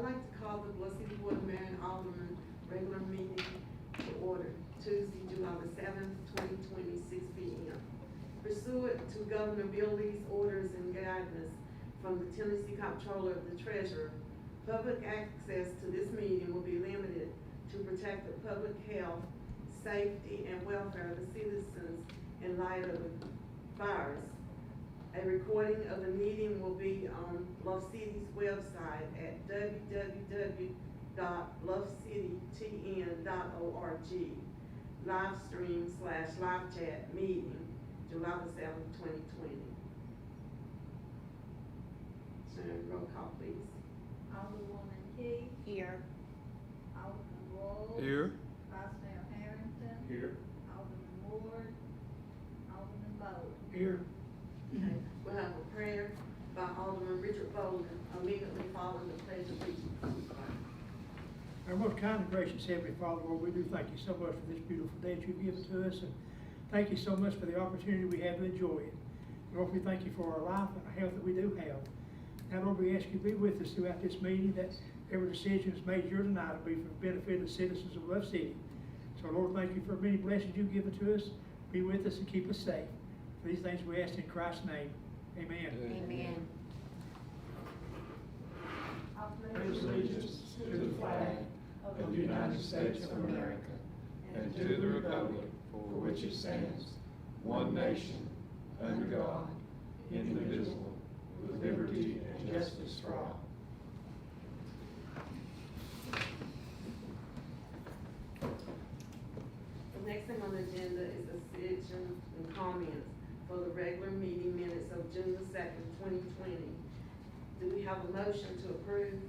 I'd like to call the BLUFF City Board of Mayor and Alderman regular meeting to order Tuesday, July the 7th, 2020, 6 p.m. Pursuant to Governor Billy's orders and guidance from the Tennessee Comptroller of the Treasurer, public access to this meeting will be limited to protect the public health, safety, and welfare of the citizens in light of the virus. A recording of the meeting will be on BLUFF City's website at www.bluffcitytn.org. Live stream / live chat meeting, July the 7th, 2020. Sharon, roll call, please. Alderwoman Key. Here. Alderman Roll. Here. Vice Mayor Harrington. Here. Alderman Ward. Alderman Bowden. Here. Okay, we'll have a prayer by Alderman Richard Bowden immediately following the pledge of allegiance. Our most kind and gracious Heavenly Father, Lord, we do thank you so much for this beautiful day that you've given to us, and thank you so much for the opportunity we have to enjoy it. Lord, we thank you for our life and our health that we do have. Now, Lord, we ask you to be with us throughout this meeting, that every decision that's made here tonight will be for the benefit of the citizens of BLUFF City. So, Lord, thank you for many blessings you've given to us. Be with us and keep us safe. For these things we ask in Christ's name. Amen. Amen. I Pledge allegiance to the flag of the United States of America and to the republic for which it stands, one nation, under God, indivisible, with liberty and justice for all. The next thing on the agenda is the decision and comments for the regular meeting minutes of June the 2nd, 2020. Do we have a motion to approve?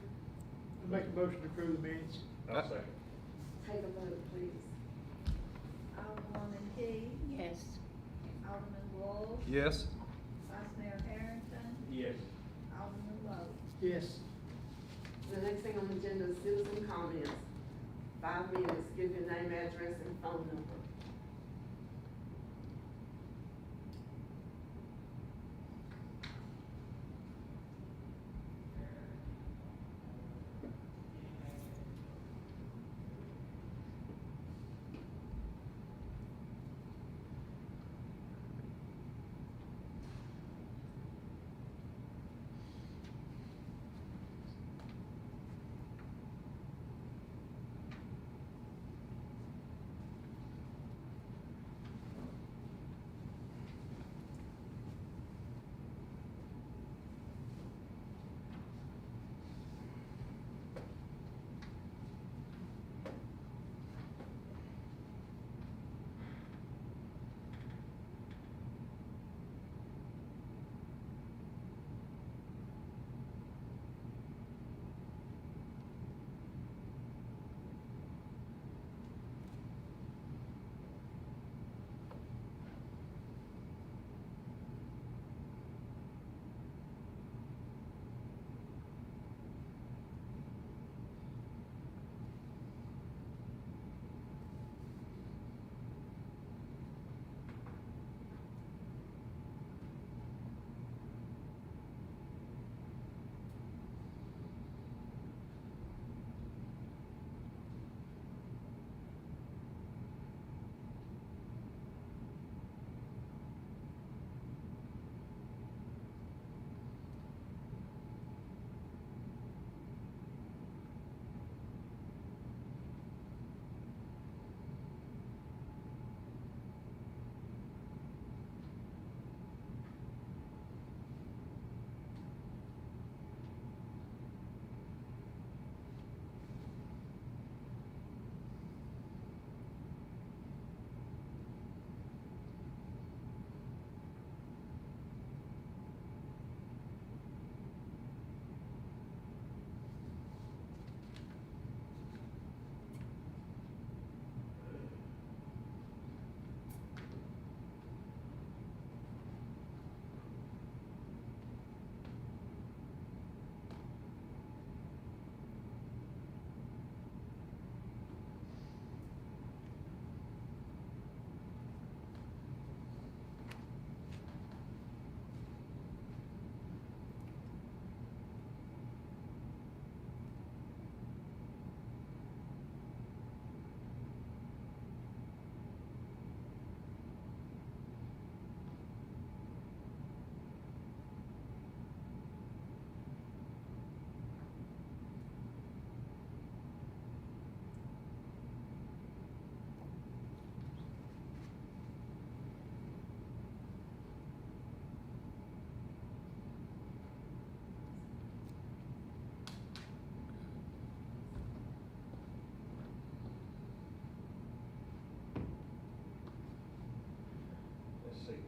I make a motion to approve the minutes. I'll second. Take a vote, please. Alderwoman Key. Yes. Alderman Roll. Yes. Vice Mayor Harrington. Yes. Alderman Bowden. Yes. The next thing on the agenda is citizen comments. 5 minutes, give your name, address, and phone number.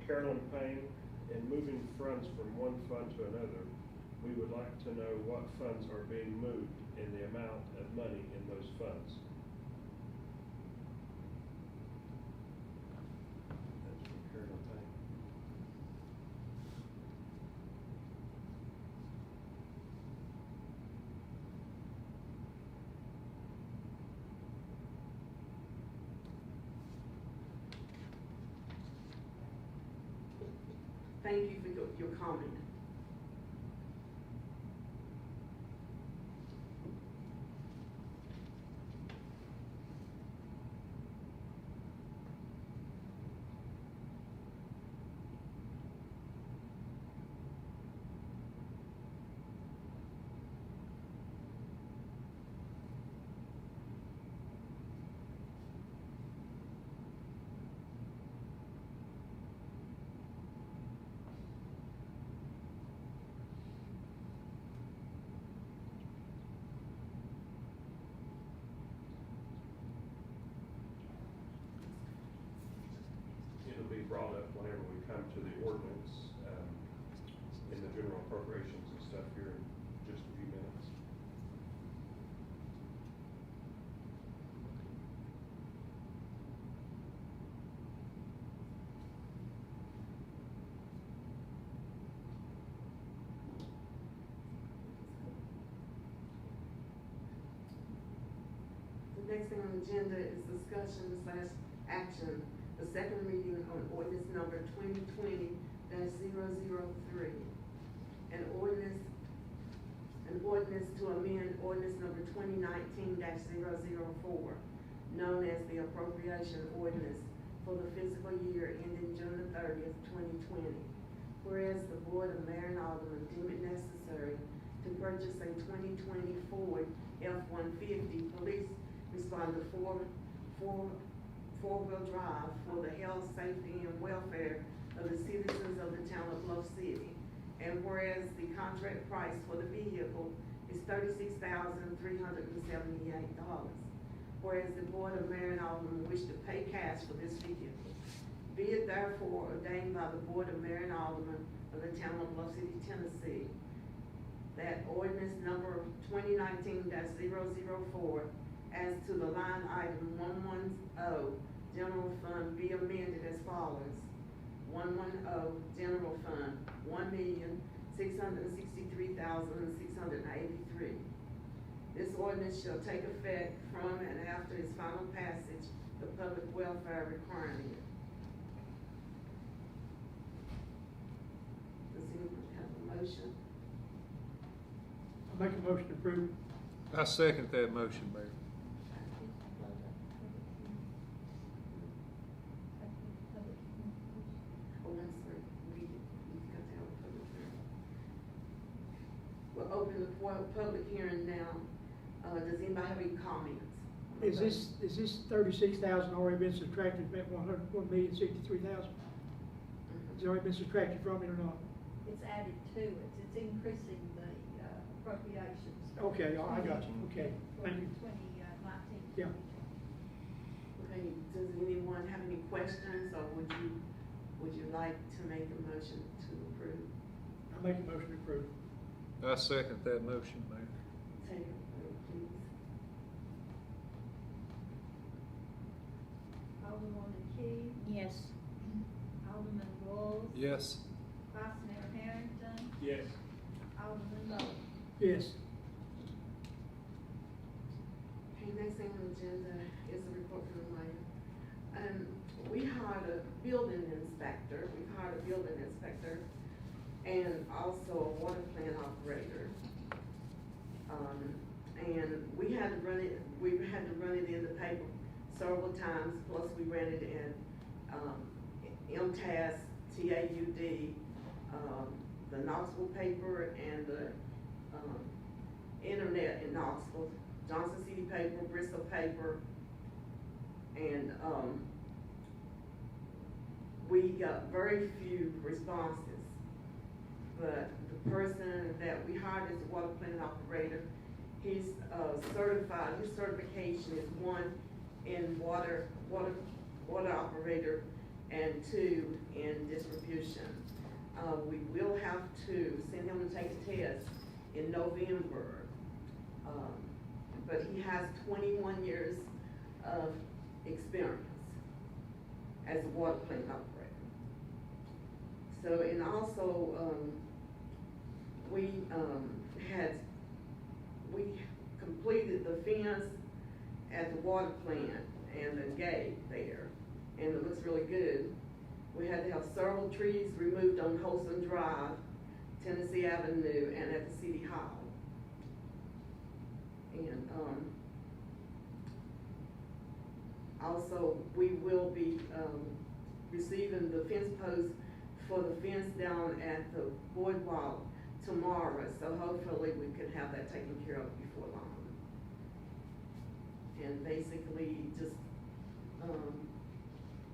Carolyn Payne, in moving funds from one fund to another, we would like to know what funds are being moved and the amount of money in those funds. That's from Carolyn Payne. Thank you for your comment. It'll be brought up whenever we come to the ordinance, in the general appropriations and stuff here in just a few minutes. The next thing on the agenda is discussion/action, the second reading on ordinance number 2020-003. An ordinance to amend ordinance number 2019-004, known as the appropriation ordinance for the fiscal year ending June the 30th, 2020. Whereas the Board of Mayor and Aldermen deem it necessary to purchase a 2020 Ford F-150 police responder four-wheel drive for the health, safety, and welfare of the citizens of the town of Bluff City. And whereas the contract price for the vehicle is $36,378. Whereas the Board of Mayor and Aldermen wish to pay cash for this vehicle. Be it therefore ordained by the Board of Mayor and Aldermen of the town of Bluff City, Tennessee, that ordinance number 2019-004 as to the line item 110 general fund be amended as follows. 110 general fund, $1,663,683. This ordinance shall take effect from and after its final passage, the public welfare requiring it. Does anyone have a motion? I make a motion to approve. I second that motion, Mayor. Oh, I'm sorry, we've got to have a public hearing. We'll open the public hearing now. Does anybody have any comments? Is this 36,000 already been subtracted from that 1,063,000? Has it already been subtracted from it or not? It's added to it, it's increasing the appropriations. Okay, I got you, okay, thank you. 2019. Yeah. Okay, does anyone have any questions, or would you like to make a motion to approve? I make a motion to approve. I second that motion, Mayor. Take a vote, please. Alderwoman Key, Yes. Alderman Wolf, Yes. Vice Mayor Harrington, Yes. Alderman Lowe. Yes. Okay, next thing on the agenda is a report from the mayor. We hired a building inspector, and also a water plant operator. And we had to run it in the paper several times, plus we ran it in, MTAS, TAUD, the Knoxville paper and the, internet in Knoxville, Johnson City paper, Bristol paper, and, we got very few responses. But the person that we hired as a water plant operator, he's certified, his certification is one in water operator and 2 in distribution. We will have to send him to take a test in November. But he has 21 years of experience as a water plant operator. So, and also, we completed the fence at the water plant and the gate there, and it looks really good. We had to have several trees removed on Holston Drive, Tennessee Avenue, and at the City Hall. And, also, we will be, receiving the fence post for the fence down at the boardwalk tomorrow, so hopefully we could have that taken care of before long. And basically, just,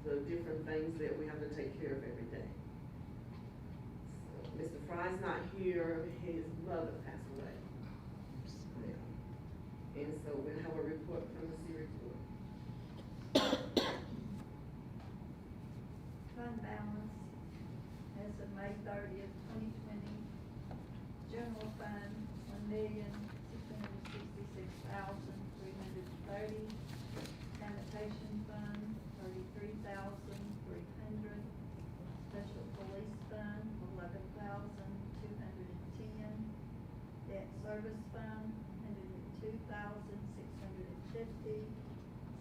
the different things that we have to take care of every day. So, Mr. Fry's not here, his mother passed away. And so we'll have a report from the city report. Fund balance as of May 30th, 2020. General fund, 1,666,330. Sanitation fund, 33,300. Special police fund, 11,210. Debt service fund, 102,650.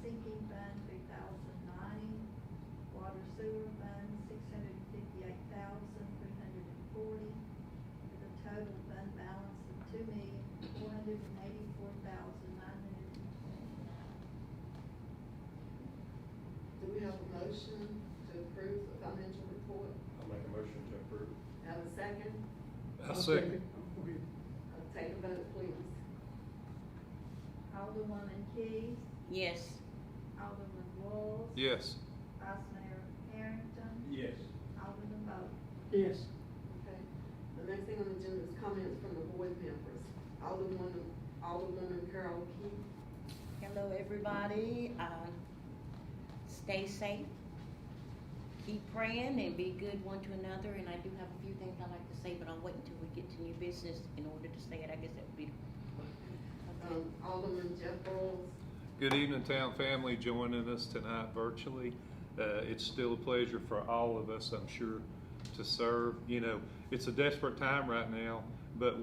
Sinking fund, 3,090. Water sewer fund, 658,340. With a total fund balance of 2,484,920. Do we have a motion to approve the financial report? I'll make a motion to approve. Have a second? I second. Okay. Take a vote, please. Alderwoman Key, Yes. Alderman Walls. Yes. Vice Mayor Harrington, Yes. Alderman Bowe. Yes. Okay. The next thing on the agenda is comments from the board members. Alderwoman Carol Key. Hello, everybody. Stay safe. Keep praying and be good one to another. And I do have a few things I'd like to say, but I'll wait until we get to new business in order to say it. I guess that would be. Alderman Jeff Bowles. Good evening, town family joining us tonight virtually. It's still a pleasure for all of us, I'm sure, to serve. You know, it's a desperate time right now, but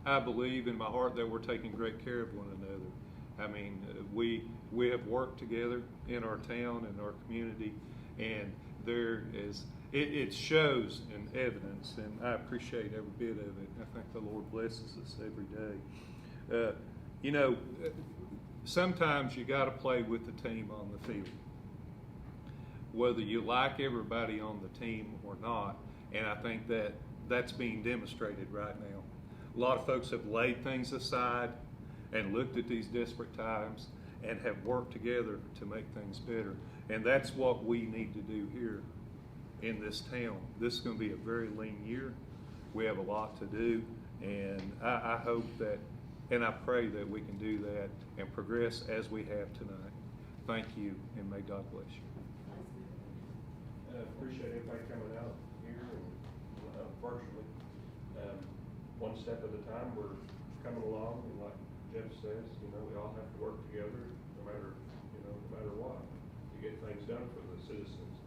I believe in my heart that we're taking great care of one another. I mean, we have worked together in our town and our community, and there is, it shows in evidence, and I appreciate every bit of it. I think the Lord blesses us every day. You know, sometimes you got to play with the team on the field, whether you like everybody on the team or not. And I think that that's being demonstrated right now. A lot of folks have laid things aside and looked at these desperate times and have worked together to make things better. And that's what we need to do here in this town. This is going to be a very lean year. We have a lot to do, and I hope that, and I pray that we can do that and progress as we have tonight. Thank you, and may God bless you. Appreciate everybody coming out here and virtually. One step at a time, we're coming along, and like Jeff says, you know, we all have to work together, no matter what, to get things done for the citizens.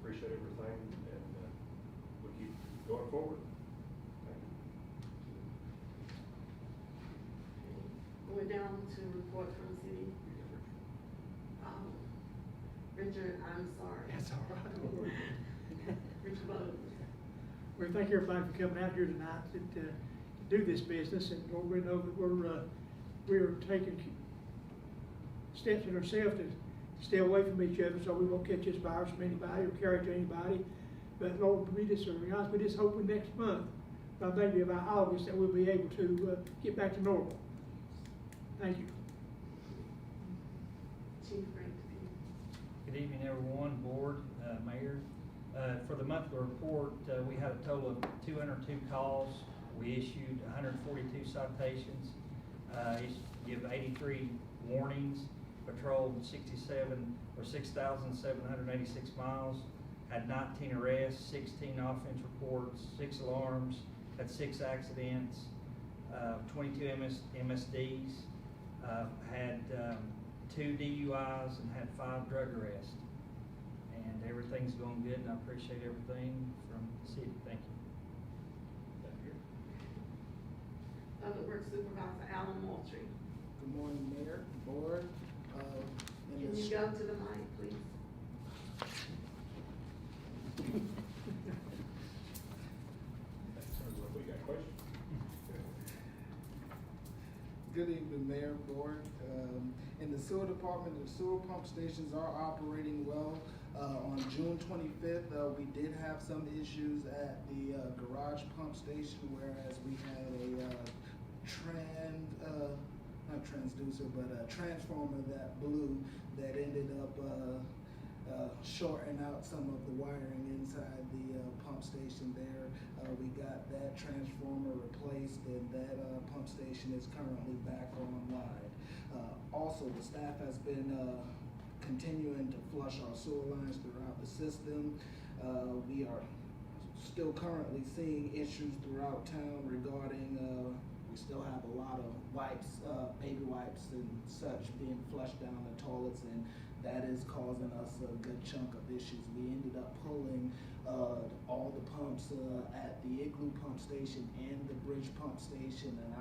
Appreciate everything, and we'll keep going forward. We're down to report from the city. Richard, I'm sorry. That's all right. Richard Bowles. We thank everybody for coming out here tonight to do this business, and Lord, we know that we're taking steps in ourselves to stay away from each other, so we won't catch this virus from anybody or carry it to anybody. But Lord, we just hope next month, by maybe about August, that we'll be able to get back to normal. Thank you. Chief Frank. Good evening, everyone, board, mayor. For the monthly report, we had a total of 202 calls. We issued 142 citations, give 83 warnings, patrolled 6,786 miles, had 19 arrests, 16 offense reports, 6 alarms, had 6 accidents, 22 MSDs, had 2 DUIs, and had 5 drug arrests. And everything's going good, and I appreciate everything from the city. Thank you. Public Works Supervisor Alan Moultrie. Good morning, Mayor, Board. Can you go to the mic, please? Sounds like we got questions. Good evening, Mayor, Board. In the sewer department, the sewer pump stations are operating well. On June 25th, we did have some issues at the garage pump station, whereas we had a not transducer, but a transformer that blew that ended up shorting out some of the wiring inside the pump station there. We got that transformer replaced, and that pump station is currently back online. Also, the staff has been continuing to flush our sewer lines throughout the system. We are still currently seeing issues throughout town regarding we still have a lot of wipes, baby wipes and such being flushed down the toilets, and that is causing us a good chunk of issues. We ended up pulling all the pumps at the Igloo pump station and the Bridge pump station, and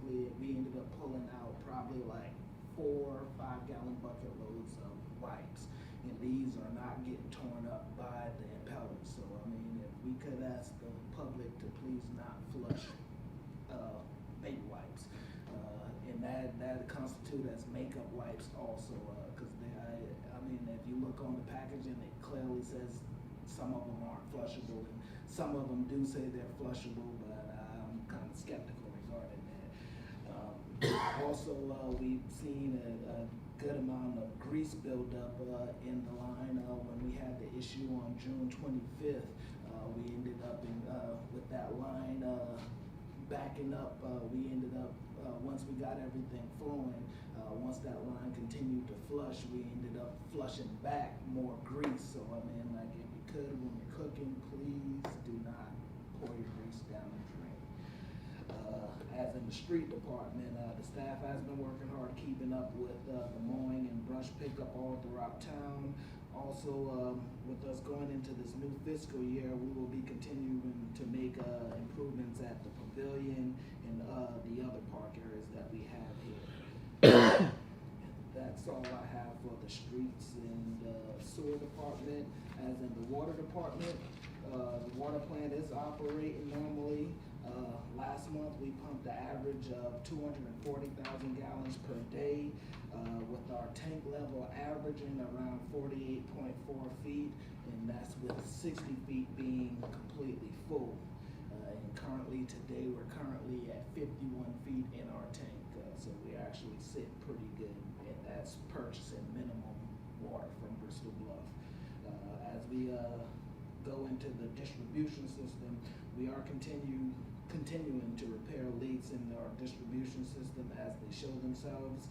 we ended up pulling out probably like 4 or 5 gallon bucket loads of wipes, and these are not getting torn up by the impellers. So I mean, if we could ask the public to please not flush baby wipes, and that constitute as makeup wipes also, because I mean, if you look on the packaging, it clearly says some of them aren't flushable, and some of them do say they're flushable, but I'm kind of skeptical regarding that. Also, we've seen a good amount of grease buildup in the line when we had the issue on June 25th. We ended up with that line backing up. We ended up, once we got everything flowing, once that line continued to flush, we ended up flushing back more grease. So I mean, like, if you could, when you're cooking, please do not pour your grease down the drain. As in the street department, the staff has been working hard keeping up with the mowing and brush pickup all throughout town. Also, with us going into this new fiscal year, we will be continuing to make improvements at the pavilion and the other park areas that we have here. That's all I have for the streets and sewer department. As in the water department, the water plant is operating normally. Last month we pumped an average of 240,000 gallons per day, with our tank level averaging around 48.4 feet, and that's with 60 feet being completely full. And currently today we're currently at 51 feet in our tank, so we actually sit pretty good, and that's purchasing minimum water from Bristol Bluff. As we go into the distribution system, we are continuing to repair leaks in our distribution system as they show themselves.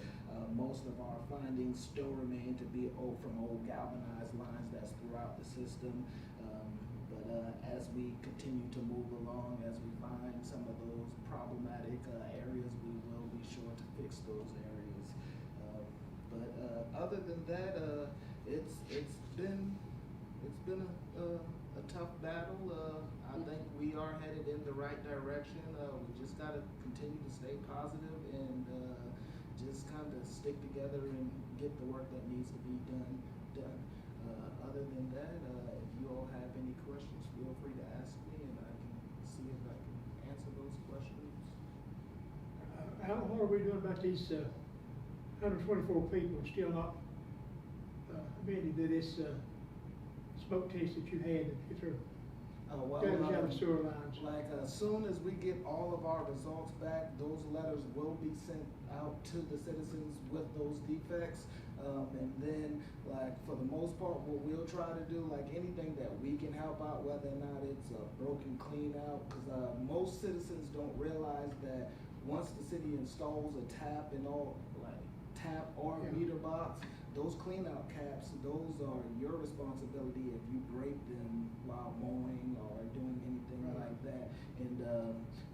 Most of our findings still remain to be from old galvanized lines that's throughout the system. But as we continue to move along, as we find some of those problematic areas, we will be sure to fix those areas. But other than that, it's been a tough battle. I think we are headed in the right direction. We just gotta continue to stay positive and just kind of stick together and get the work that needs to be done. Other than that, if you all have any questions, feel free to ask me, and I can see if I can answer those questions. Alan, what are we doing about these 124 people still not admitted to this smoke test that you had? If they're damaged out of sewer lines. Like, as soon as we get all of our results back, those letters will be sent out to the citizens with those defects. And then, like, for the most part, what we'll try to do, like anything that we can help out, whether or not it's a broken clean out, because most citizens don't realize that once the city installs a tap and all, like tap or Yeah. meter box, those clean out caps, those are your responsibility if you break them while mowing or doing anything Right. like that. And,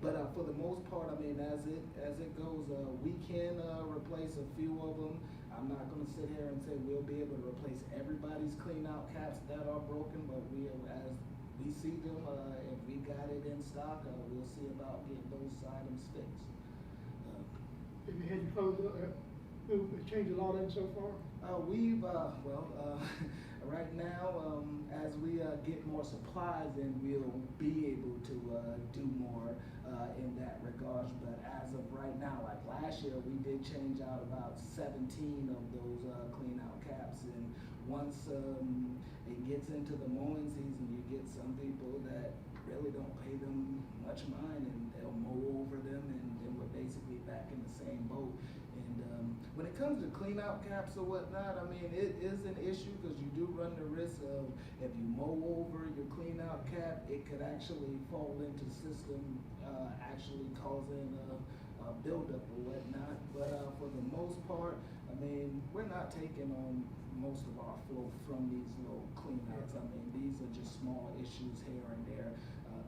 but for the most part, I mean, as it goes, we can replace a few of them. I'm not gonna sit here and say we'll be able to replace everybody's clean out caps that are broken, but as we see them, if we got it in stock, we'll see about getting those items fixed. Have you had to close, change a lot of them so far? We've, right now, as we get more supplies, then we'll be able to do more in that regards. But as of right now, like last year, we did change out about 17 of those clean out caps. And once it gets into the mowing season, you get some people that really don't pay them much mind, and they'll mow over them, and then we're basically back in the same boat. And when it comes to clean out caps or whatnot, I mean, it is an issue because you do run the risk of, if you mow over your clean out cap, it could actually fall into the system, actually causing a buildup or whatnot. But for the most part, I mean, we're not taking on most of our flow from these little clean outs. I mean, these are just small issues here and there.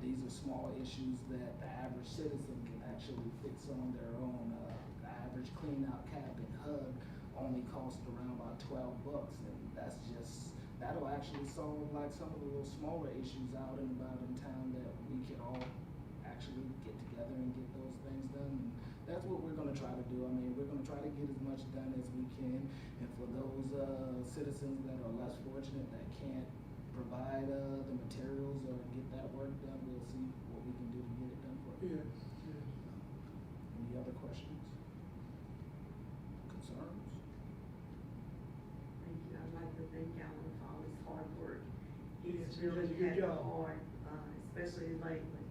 These are small issues that the average citizen can actually fix on their own. The average clean out cap and hub only cost around about $12, and that'll actually solve like some of the little smaller issues out and about in town that we can all actually get together and get those things done. And that's what we're gonna try to do. I mean, we're gonna try to get as much done as we can, and for those citizens that are less fortunate that can't provide the materials or get that work done, we'll see what we can do to get it done for you. Yes, yes. Any other questions? Concerns? Thank you. I'd like to thank Alan for all his hard work. He's Yes, he really does a good had it job. hard, especially lately,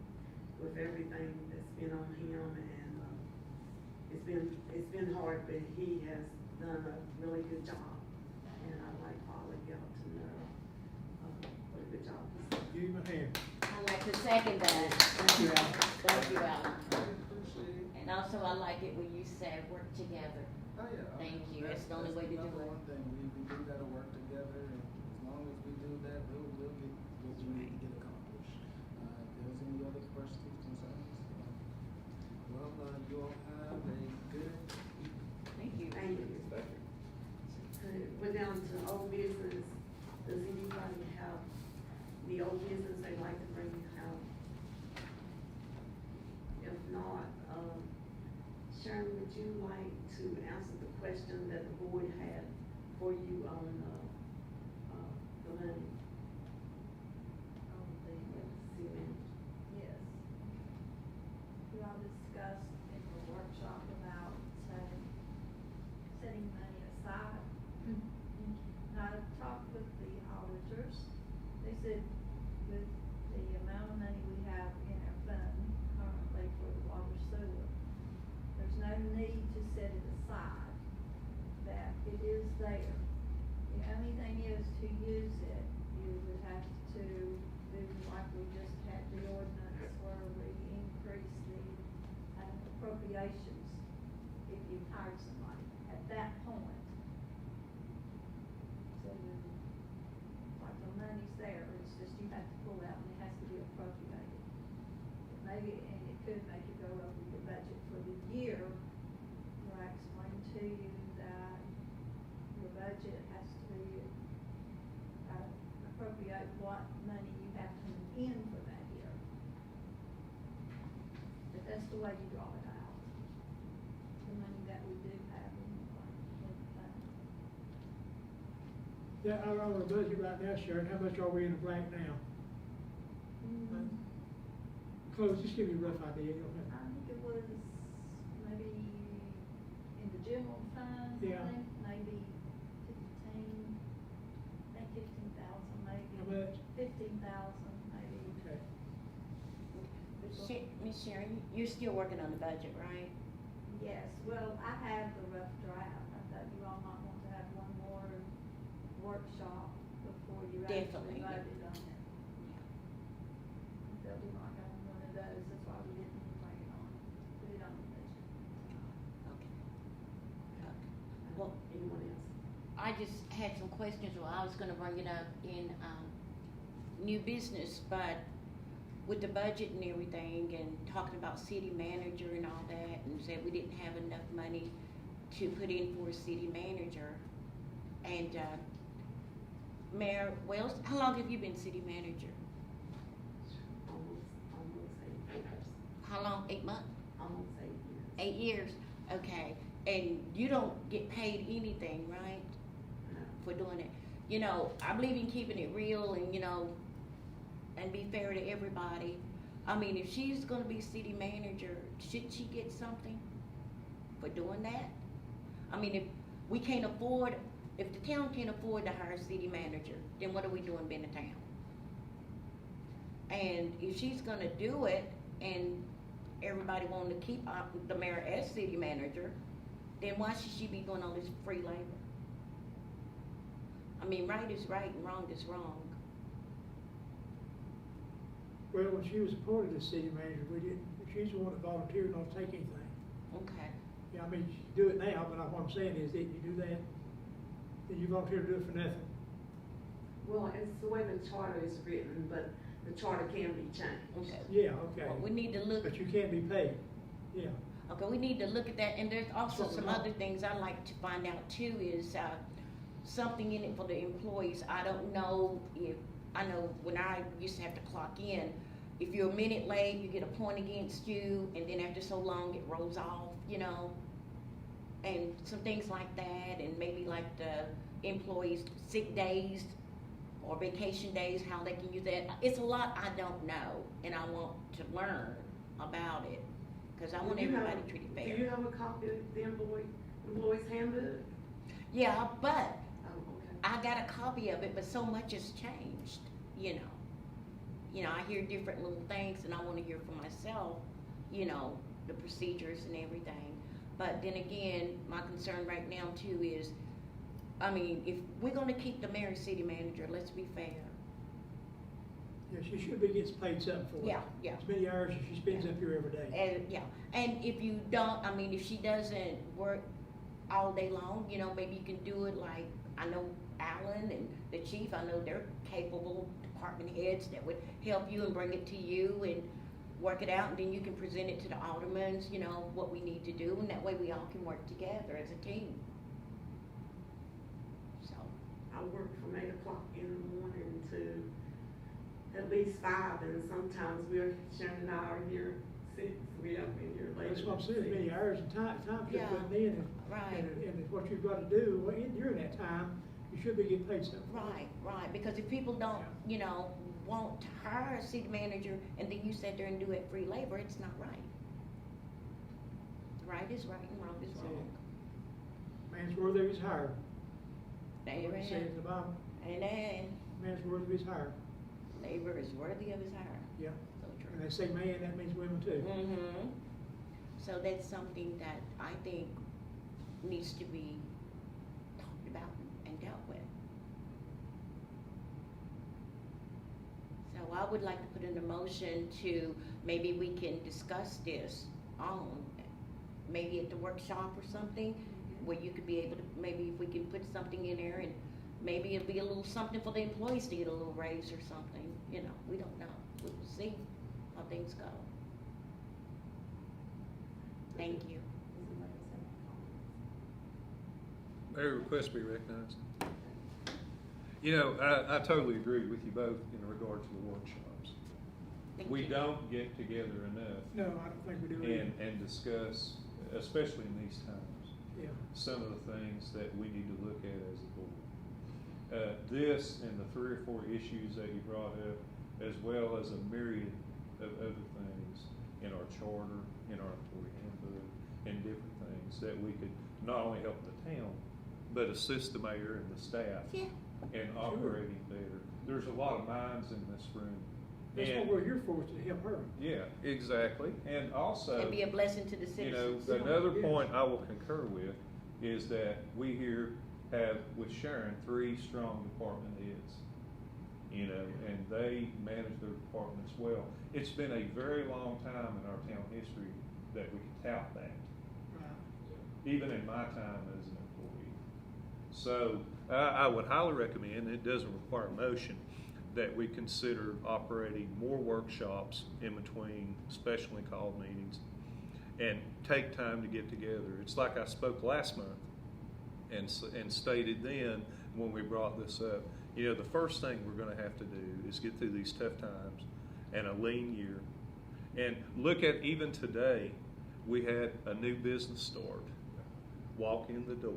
with everything that's been on him, and it's been hard, but he has done a really good job. And I'd like all of y'all to know what a good job he's done. Give him a hand. I'd like to second that. Thank you, Alan. Thank you, Alan. Appreciate it. And also, I like it when you said work together. Oh, yeah. Thank you. That's the only way to do That's it. another one thing, we do gotta work together, and as long as we do that, we'll get what we need to get accomplished. If there's any other questions, concerns? Well, you all have a good evening. Thank you. Thank you. Thank you. We're down to old business. Does anybody have the old business they'd like to bring out? If not, Sharon, would you like to answer the question that the board had for you on, the money? On the, Cement. yes. We all discussed in the workshop about setting money aside. And I talked with the auditors. They said with the amount of money we have in our fund currently for the water sewer, there's no need to set it aside, that it is there. The only thing is to use it, you would have to do like we just had the ordinance where we increase the appropriations if you hired somebody at that point. So, like the money's there, it's just you have to pull out and it has to be appropriated. Maybe, and it could make you go over your budget for the year, where I explained to you that your budget has to be, appropriate what money you have coming in for that year. But that's the way you draw it out, the money that we do have in the fund. Yeah, our budget right now, Sharon, how much are we in the black now? Close, just give me a rough idea, you don't have. I think it was maybe in the general fund, Yeah. I think, maybe 15,000 maybe. How much? 15,000 maybe. Okay. Miss Sharon, you're still working on the budget, right? Yes, well, I have the rough draft. I thought you all might want to have one more workshop before you actually Definitely. voted on it. I felt we might have one of those, that's why we didn't bring it on, put it on the budget. Okay. I Well, I just had some questions, well, I was gonna bring it up in, new business, but with the budget and everything, and talking about city manager and all that, and said we didn't have enough money to put in for a city manager. And, Mayor Wells, how long have you been city manager? Almost 8 years. How long? 8 months? Almost 8 years. 8 years, okay. And you don't get paid anything, right, No. for doing it? You know, I believe in keeping it real and, you know, and be fair to everybody. I mean, if she's gonna be city manager, should she get something for doing that? I mean, if we can't afford, if the town can't afford to hire a city manager, then what are we doing being a town? And if she's gonna do it, and everybody wanting to keep the mayor as city manager, then why should she be doing all this free labor? I mean, right is right and wrong is wrong. Well, when she was appointed as city manager, we didn't, she's the one that volunteered not to take anything. Okay. Yeah, I mean, you can do it now, but what I'm saying is, didn't you do that? Did you volunteer to do it for nothing? Well, it's the way the charter is written, but the charter can be changed. Okay. Yeah, okay. Well, we need to look, But you can't be paid, yeah. okay, we need to look at that, and there's also Something some wrong. other things I'd like to find out too, is, something in it for the employees. I don't know if, I know when I used to have to clock in, if you're a minute late, you get a point against you, and then after so long, it rolls off, you know? And some things like that, and maybe like the employees' sick days or vacation days, how they can use that. It's a lot I don't know, and I want to learn about it, because I want Do you have- everybody treated fair. Do you have a copy of the employee's handbook? Yeah, but Oh, okay. I got a copy of it, but so much has changed, you know. You know, I hear different little things, and I wanna hear for myself, you know, the procedures and everything. But then again, my concern right now too is, I mean, if we're gonna keep the mayor city manager, let's be fair. Yeah, she should be getting paid something for it. Yeah, yeah. As many hours as she spends up here every day. And, yeah, and if you don't, I mean, if she doesn't work all day long, you know, maybe you can do it like, I know Alan and the chief, I know they're capable department heads that would help you and bring it to you and work it out, and then you can present it to the aldermans, you know, what we need to do, and that way we all can work together as a team. So, I work from 8 o'clock in the morning to at least 5, and sometimes Sharon and I are here 6, we up in here later. That's what I'm saying, as many hours and time you're Yeah, putting in, right. and what you've got to do, well, during that time, you should be getting paid something. right, right, because if people don't, you know, want to hire a city manager, and then you sit there and do it free labor, it's not right. Right is right and wrong is wrong. Man's worthy of his hire. Amen. What it says in the Bible, Amen. man's worthy of his hire. Labor is worthy of his hire. Yeah. So true. And they say man, that means women too. Mm-hmm. So that's something that I think needs to be talked about and dealt with. So I would like to put in a motion to, maybe we can discuss this on, maybe at the workshop or something, where you could be able to, maybe if we can put something in there, and maybe it'll be a little something for the employees to get a little raise or something, you know, we don't know. We'll see how things go. Thank you. Mayor, request be recognized. You know, I totally agree with you both in regard to the workshops. Thank We you. don't get together enough No, I don't think we do either. and discuss, especially in these times, Yeah. some of the things that we need to look at as a board. This and the 3 or 4 issues that you brought up, as well as a myriad of other things in our charter, in our employee handbook, and different things that we could not only help the town, but assist the mayor and the staff Yeah. in operating better. There's a lot of minds in this room. That's what And- we're here for, is to help her. Yeah, exactly. And also, And be a blessing to the you know, citizens. another Yes. point I will concur with is that we here have, with Sharon, 3 strong department heads. You know, and they manage their departments well. It's been a very long time in our town history that we can tout that, Right. even in my time as an employee. So I would highly recommend, it doesn't require motion, that we consider operating more workshops in between specially called meetings and take time to get together. It's like I spoke last month and stated then when we brought this up, you know, the first thing we're going to have to do is get through these tough times and a lean year. And look at even today, we had a new business start, walk in the door.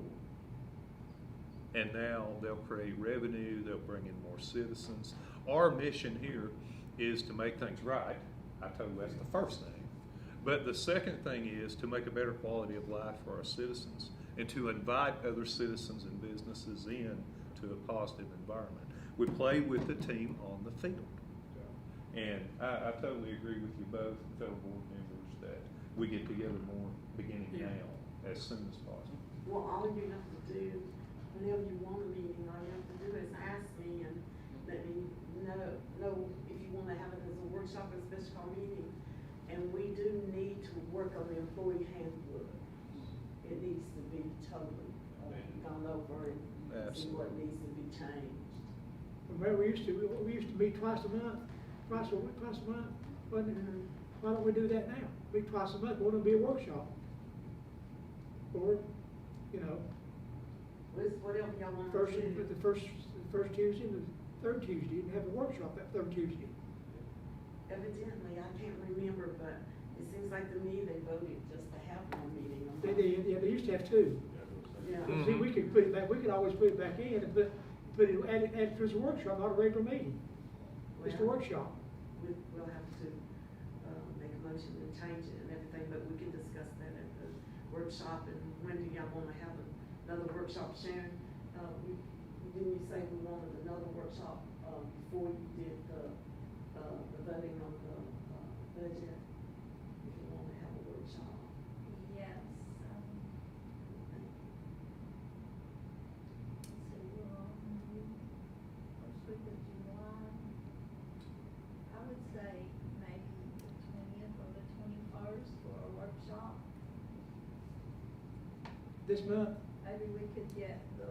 And now they'll create revenue, they'll bring in more citizens. Our mission here is to make things right. I told you that's the first thing. But the second thing is to make a better quality of life for our citizens and to invite other citizens and businesses in to a positive environment. We play with the team on the field. And I totally agree with you both, fellow board members, that we get together more beginning now, as soon as possible. Well, all you have to do, whenever you want a meeting, all you have to do is ask me and let me know if you wanna have it as a workshop or a special call meeting. And we do need to work on the employee handbook. It needs to be totally gone over and see what needs to be changed. Remember, we used to meet twice a month, wasn't it? Mm-hmm. Why don't we do that now? Meet twice a month, won't it be a workshop? Or, you know, Whatever y'all want to first, do. the first Tuesday and the third Tuesday, and have a workshop that third Tuesday. Evidently, I can't remember, but it seems like to me they voted just to have one meeting. They did, yeah, they used to have two. Yeah. Mhm. See, we could put it back, we could always put it back in and add it as a workshop, not a regular meeting. Just a Well, workshop. We'll have to, make a motion and change it and everything, but we can discuss that at the workshop. And when do y'all wanna have another workshop, Sharon? Didn't you say we wanted another workshop, before you did the voting on the, budget? If you wanna have a workshop. Yes, let's see, we're on first week of July. I would say maybe the 20th or the 21st for a workshop. This month, Maybe we could get the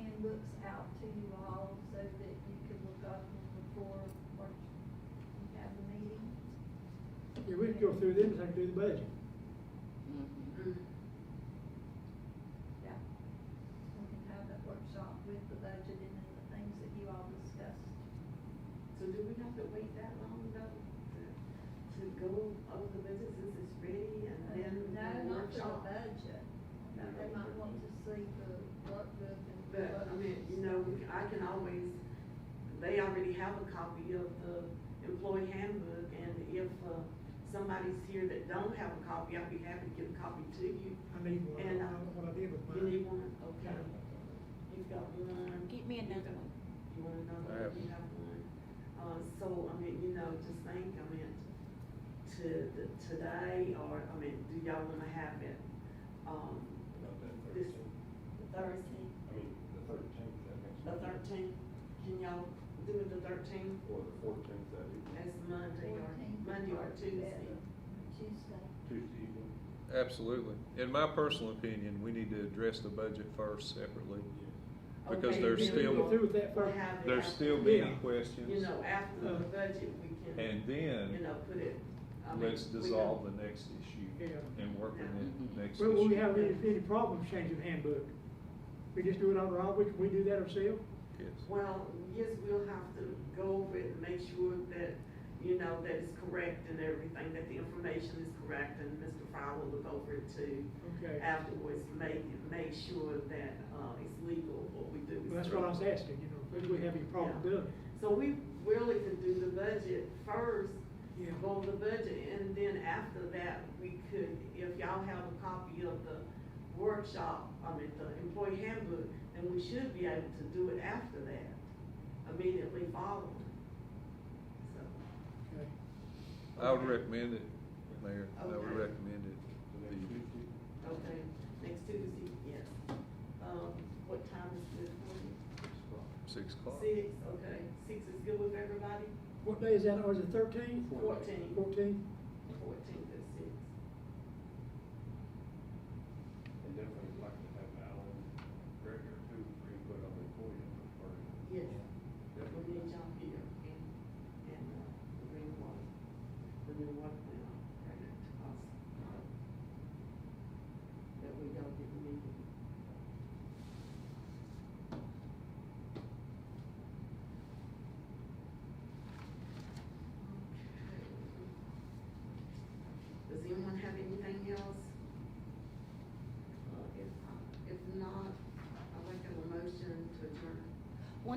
handbooks out to you all so that you could look up them before you have the meeting. yeah, we could go through them and do the budget. Mm-hmm. Yeah. We can have that workshop with the budget and then the things that you all discussed. So do we have to wait that long though, to go over the budget since it's ready and then No, the not for the workshop? budget. No, they might want to see the workbook and. But, I mean, you know, I can always, they already have a copy of the employee handbook, and if, somebody's here that don't have a copy, I'd be happy to give a copy to you. I need one, And, what I did with You mine. need one? Okay. You've got one. Get me another one. You want another I have one? You have one. So, I mean, you know, just think, I mean, today, or, I mean, do y'all wanna have it, About that this 13th. Thursday? I mean, the 13th, that makes The sense. 13th? Can y'all do it the 13th? Or the 14th, that evening. As Monday or 14th Monday or Tuesday? Tuesday. Tuesday evening. Absolutely. In my personal opinion, we need to address the budget first separately. Because Okay, there's then still- we'll- Go through with that we'll first. have it There's after- still many Yeah. questions. You know, after the budget, we can, And then, you know, put it, I mean. let's we dissolve can- the next issue Yeah. and work on it next Well, will we issue. have any problems changing the handbook? We just do it on our own, can we do that ourselves? Yes. Well, yes, we'll have to go over it and make sure that, you know, that it's correct and everything, that the information is correct, and Mr. Fry will look over it too. Okay. Afterwards, make sure that, it's legal, what we do. is Well, that's what I was correct. asking, you know, if we have any problem Yeah. doing it. So we really could do the budget first, Yeah. go over the budget, and then after that, we could, if y'all have a copy of the workshop, I mean, the employee handbook, then we should be able to do it after that, immediately following. So, Okay. I would recommend it, Mayor. I would Okay. recommend it. The next Tuesday. okay, next Tuesday, yes. What time is good for you? 6 o'clock. 6, okay, 6 is good with everybody? What day is that, or is it 13? 14. 14? 14th at 6. And definitely like to have Alan, Gregor too, for input on the employee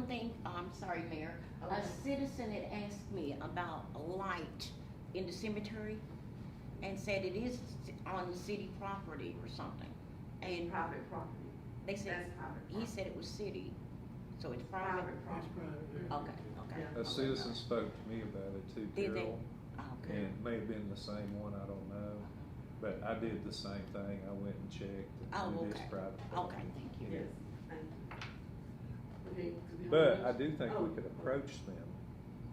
thing, I'm sorry, Mayor, a Okay. citizen had asked me about a light in the cemetery and said it is on city property or something. And Private property. they said, That's private he property. said it was city, so it's private. Private That's property. private, yeah. Okay, okay. Yeah. A citizen spoke to me about it too, Did they? Carol. Okay. And it may have been the same one, I don't know. But I did the same thing. I went and checked. Oh, and it is okay. private Okay, property. thank you. Yes, thank you. Okay, do we have a But I motion? do think Oh, we could approach them,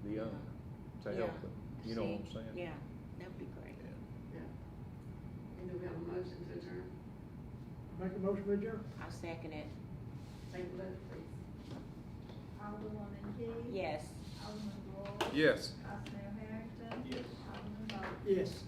the owner, to Yeah. help them. You know what I'm See? saying? Yeah, that'd be great. Yeah. And do we have a motion to adjourn? Make a motion, would you? I'll second it. Take the vote, please. Alderwoman Key. Yes. Alderman Roy. Yes. Vice Mayor Harrington. Yes. Alderman Bolt. Yes.